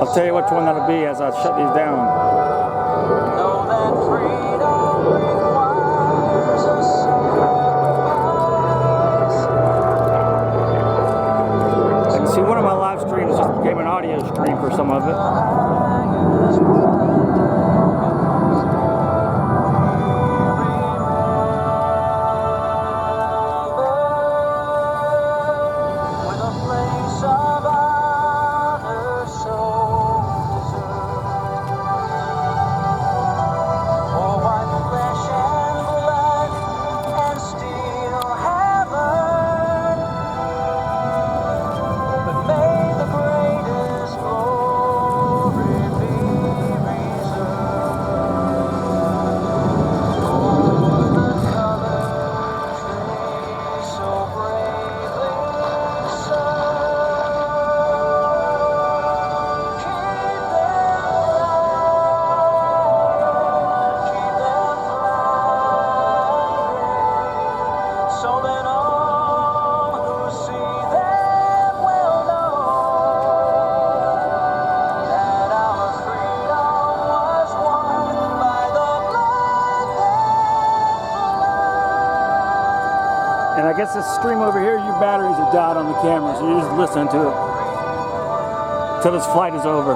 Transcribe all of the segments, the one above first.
I'll tell you which one that'll be as I shut these down. And see, one of my live streams just became an audio stream for some of it. And I guess this stream over here, your batteries are died on the camera, so you're just listening to it till this flight is over.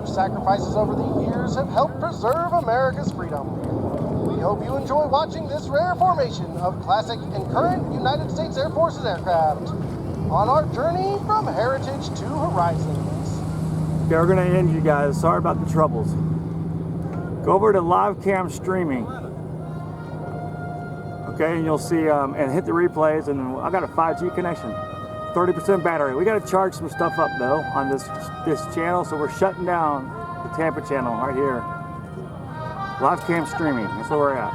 Sacrifices over the years have helped preserve America's freedom. We hope you enjoy watching this rare formation of classic and current United States Air Force's aircraft on our journey from heritage to horizons. Okay, we're going to end you guys. Sorry about the troubles. Go over to live cam streaming. Okay, and you'll see, and hit the replays, and I got a 5G connection. 30% battery. We got to charge some stuff up though on this channel, so we're shutting down the Tampa channel right here. Live cam streaming. That's where we're at.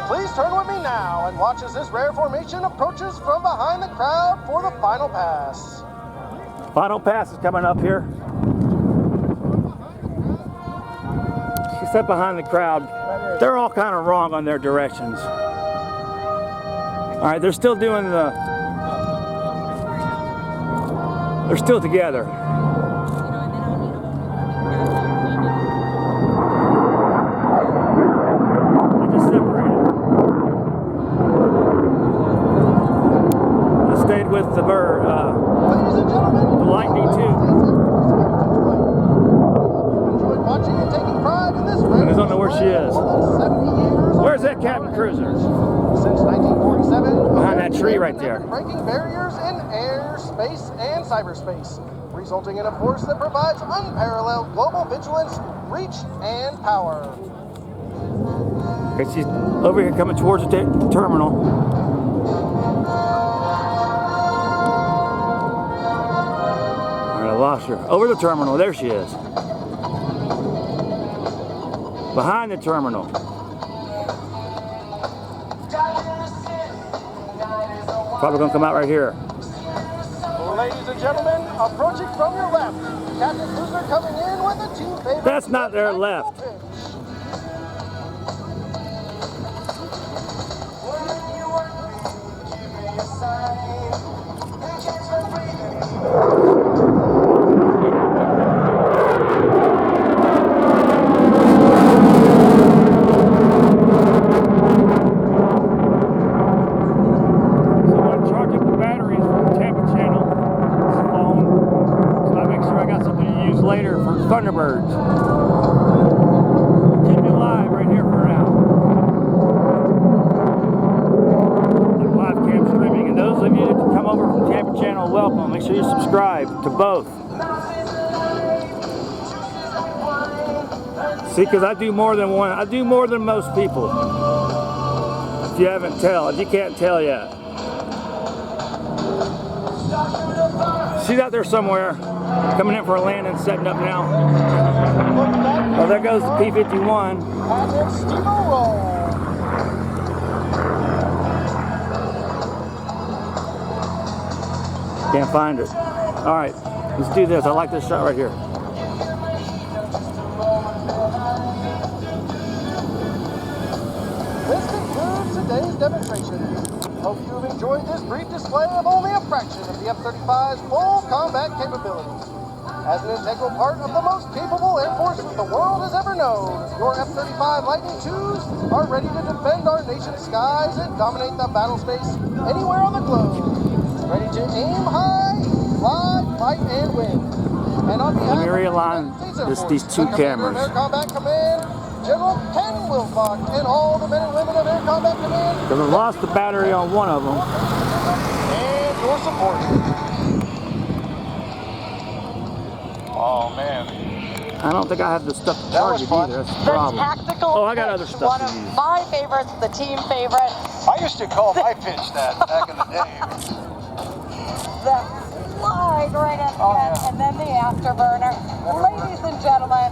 Please turn with me now and watch as this rare formation approaches from behind the crowd for the final pass. Final pass is coming up here. She said behind the crowd. They're all kind of wrong on their directions. All right, they're still doing they're still together. They just separated. I stayed with the Lightning too. I just don't know where she is. Where's that Captain Cruiser? Since 1947, behind that tree right there. Breaking barriers in air, space, and cyberspace, resulting in a force that provides unparalleled global vigilance, reach, and power. Okay, she's over here coming towards the terminal. All right, I lost her. Over the terminal. There she is. Behind the terminal. Probably gonna come out right here. Ladies and gentlemen, approaching from your left, Captain Cruiser coming in with a team favorite. That's not their left. Thunderbirds. We'll keep you live right here for now. Live cam streaming. And those of you that come over from Tampa channel, welcome. Make sure you subscribe to both. See, because I do more than one. I do more than most people. If you haven't tell, if you can't tell yet. She's out there somewhere, coming in for a landing, setting up now. Oh, there goes the P-51. And it's Steve-O roll. Can't find it. All right, let's do this. I like this shot right here. This concludes today's demonstration. Hope you have enjoyed this brief display of only a fraction of the F-35's full combat capabilities. As an integral part of the most capable Air Force the world has ever known, your F-35 Lightning IIs are ready to defend our nation's skies and dominate the battle space anywhere on the globe. Ready to aim high, fly, fight, and win. And on behalf Let me realign these two cameras. Air Combat Command, General Ken Wilcock, and all the men and women of Air Combat Command. Because I lost the battery on one of them. And your support. Oh man. I don't think I have the stuff to That was charge it fun. either. That's the The problem. tactical Oh, I got pitch, other stuff one to of use. my favorites, the team favorite, I used to call my pitch that back in the day. the slide right at the Oh, end, yeah. and then the afterburner. Ladies and gentlemen,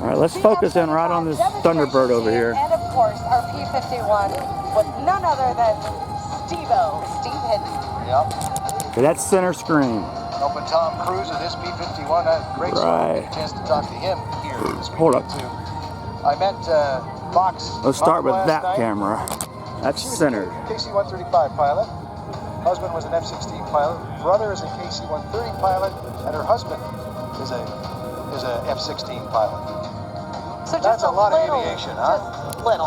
All right, let's focus in right on this Thunderbird over here. and of course our P-51 with none other than Steve-O, Steve Hidden. Yep. Okay, that's center screen. Helping Tom Cruise with his P-51. I had a great Right. chance to talk to him here this Hold weekend up. too. I met Fox. Let's start with last that night. camera. That's She was centered. a KC-135 pilot. Husband was an F-16 pilot. Brother is a KC-130 pilot, and her husband is a F-16 pilot. So just That's a lot of little, aviation, huh? Just little.